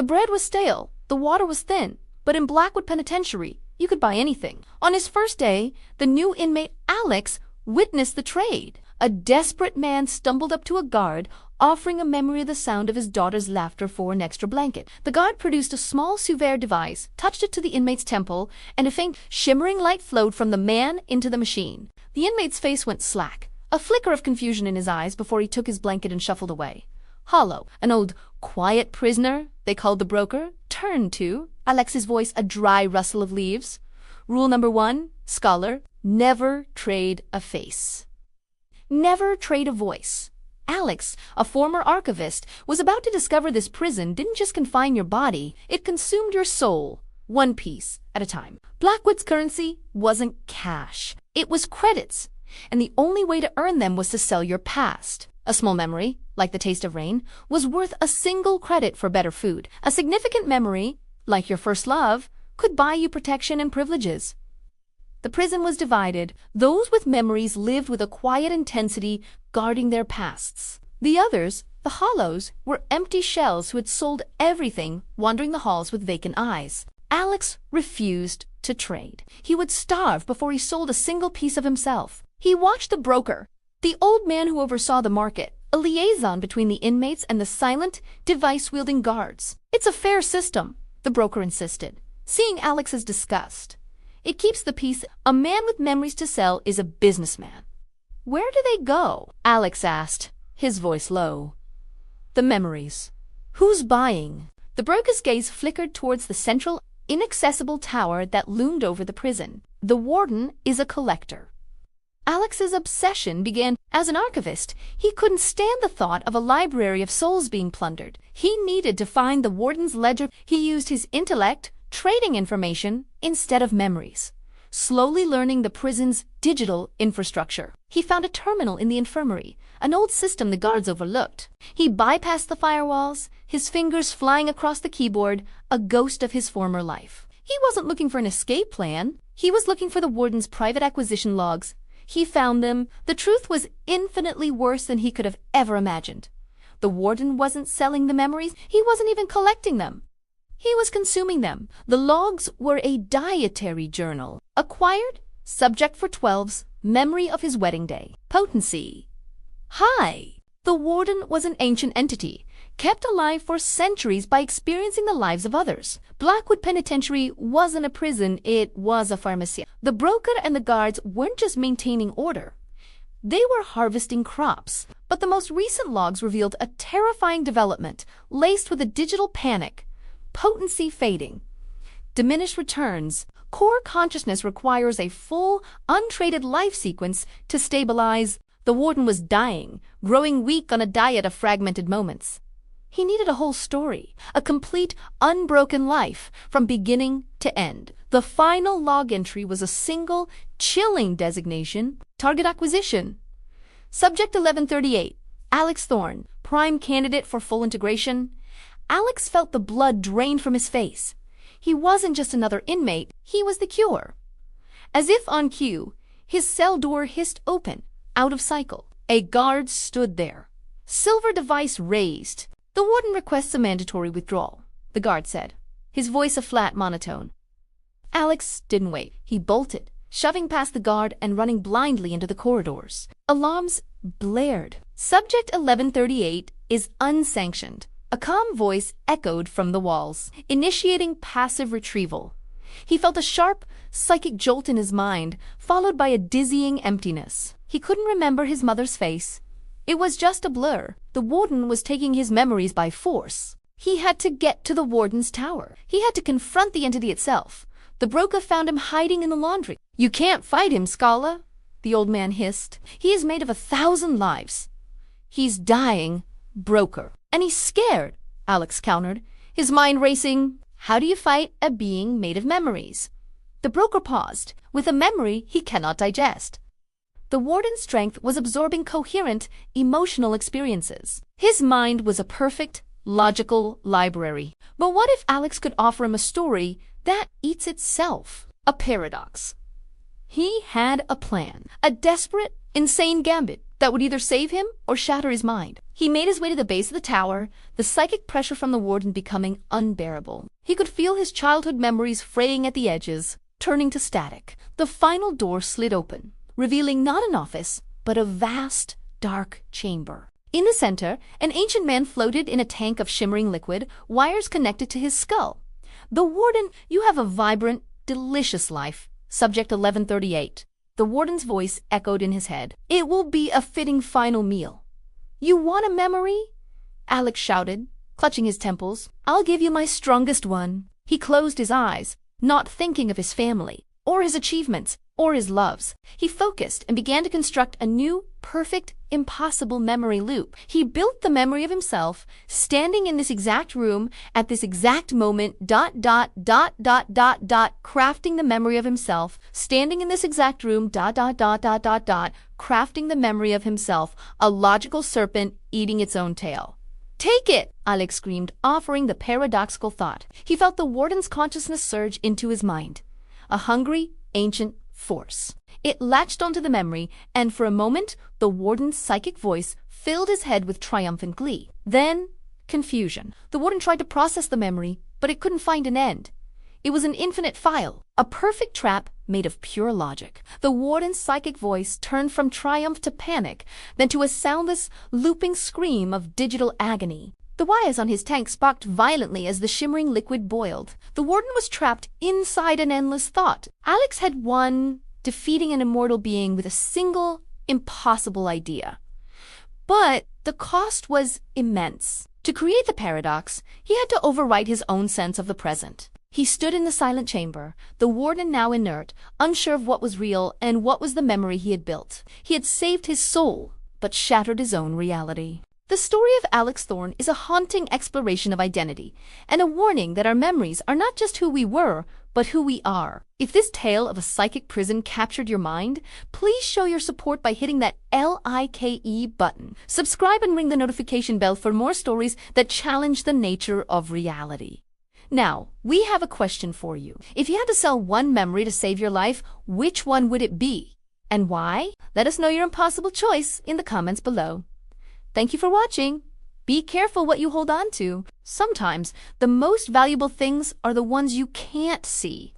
The bread was stale, the water was thin, but in Blackwood Penitentiary, you could buy anything. On his first day, the new inmate Alex witnessed the trade. A desperate man stumbled up to a guard, offering a memory of the sound of his daughter's laughter for an extra blanket. The guard produced a small souvenir device, touched it to the inmate's temple, and a faint, shimmering light flowed from the man into the machine. The inmate's face went slack, a flicker of confusion in his eyes before he took his blanket and shuffled away. Hollow, an old, quiet prisoner, they called the broker, turned to, Alex's voice a dry rustle of leaves. Rule number 1, scholar, never trade a face. Never trade a voice. Alex, a former archivist, was about to discover this prison didn't just confine your body, it consumed your soul, one piece at a time. Blackwood's currency wasn't cash. It was credits, and the only way to earn them was to sell your past. A small memory, like the taste of rain, was worth a single credit for better food. A significant memory, like your first love, could buy you protection and privileges. The prison was divided. Those with memories lived with a quiet intensity, guarding their pasts. The others, the hollows, were empty shells who had sold everything, wandering the halls with vacant eyes. Alex refused to trade. He would starve before he sold a single piece of himself. He watched the broker, the old man who oversaw the market, a liaison between the inmates and the silent, device-wielding guards. "It's a fair system," the broker insisted, seeing Alex's disgust. "It keeps the peace. A man with memories to sell is a businessman." "Where do they go?" Alex asked, his voice low. "The memories. Who's buying?" The broker's gaze flickered towards the central, inaccessible tower that loomed over the prison. "The warden is a collector." Alex's obsession began as an archivist. He couldn't stand the thought of a library of souls being plundered. He needed to find the warden's ledger. He used his intellect, trading information instead of memories, slowly learning the prison's digital infrastructure. He found a terminal in the infirmary, an old system the guards overlooked. He bypassed the firewalls, his fingers flying across the keyboard, a ghost of his former life. He wasn't looking for an escape plan. He was looking for the warden's private acquisition logs. He found them. The truth was infinitely worse than he could have ever imagined. The warden wasn't selling the memories. He wasn't even collecting them. He was consuming them. The logs were a dietary journal. Acquired, subject for 12's, memory of his wedding day. Potency high. The warden was an ancient entity, kept alive for centuries by experiencing the lives of others. Blackwood Penitentiary wasn't a prison, it was a pharmacy. The broker and the guards weren't just maintaining order. They were harvesting crops. But the most recent logs revealed a terrifying development, laced with a digital panic. Potency fading. Diminished returns. Core consciousness requires a full, untraded life sequence to stabilize. The warden was dying, growing weak on a diet of fragmented moments. He needed a whole story, a complete, unbroken life, from beginning to end. The final log entry was a single, chilling designation: target acquisition. Subject 1138, Alex Thorne, prime candidate for full integration. Alex felt the blood drain from his face. He wasn't just another inmate, he was the cure. As if on cue, his cell door hissed open, out of cycle. A guard stood there. Silver device raised. "The warden requests a mandatory withdrawal," the guard said, his voice a flat monotone. Alex didn't wait. He bolted, shoving past the guard and running blindly into the corridors. Alarms blared. Subject 1138 is unsanctioned. A calm voice echoed from the walls, initiating passive retrieval. He felt a sharp, psychic jolt in his mind, followed by a dizzying emptiness. He couldn't remember his mother's face. It was just a blur. The warden was taking his memories by force. He had to get to the warden's tower. He had to confront the entity itself. The broker found him hiding in the laundry. "You can't fight him, Scala," the old man hissed. "He is made of 1,000 lives. He's dying, broker." "And he's scared," Alex countered, his mind racing. How do you fight a being made of memories? The broker paused. With a memory he cannot digest. The warden's strength was absorbing coherent, emotional experiences. His mind was a perfect, logical library. But what if Alex could offer him a story that eats itself? A paradox. He had a plan. A desperate, insane gambit that would either save him or shatter his mind. He made his way to the base of the tower, the psychic pressure from the warden becoming unbearable. He could feel his childhood memories fraying at the edges, turning to static. The final door slid open, revealing not an office, but a vast, dark chamber. In the center, an ancient man floated in a tank of shimmering liquid, wires connected to his skull. The warden, you have a vibrant, delicious life. Subject 1138. The warden's voice echoed in his head. It will be a fitting final meal. You want a memory? Alex shouted, clutching his temples. I'll give you my strongest one. He closed his eyes, not thinking of his family, or his achievements, or his loves. He focused and began to construct a new, perfect, impossible memory loop. He built the memory of himself, standing in this exact room, at this exact moment, crafting the memory of himself, standing in this exact room, crafting the memory of himself, a logical serpent eating its own tail. Take it, Alex screamed, offering the paradoxical thought. He felt the warden's consciousness surge into his mind. A hungry, ancient force. It latched onto the memory, and for a moment, the warden's psychic voice filled his head with triumphant glee. Then, confusion. The warden tried to process the memory, but it couldn't find an end. It was an infinite file, a perfect trap made of pure logic. The warden's psychic voice turned from triumph to panic, then to a soundless, looping scream of digital agony. The wires on his tank sparked violently as the shimmering liquid boiled. The warden was trapped inside an endless thought. Alex had won, defeating an immortal being with a single, impossible idea. But the cost was immense. To create the paradox, he had to overwrite his own sense of the present. He stood in the silent chamber, the warden now inert, unsure of what was real and what was the memory he had built. He had saved his soul, but shattered his own reality. The story of Alex Thorne is a haunting exploration of identity, and a warning that our memories are not just who we were, but who we are. If this tale of a psychic prison captured your mind, please show your support by hitting that LIKE button. Subscribe and ring the notification bell for more stories that challenge the nature of reality. Now, we have a question for you. If you had to sell one memory to save your life, which one would it be? And why? Let us know your impossible choice in the comments below. Thank you for watching. Be careful what you hold on to. Sometimes, the most valuable things are the ones you can't see.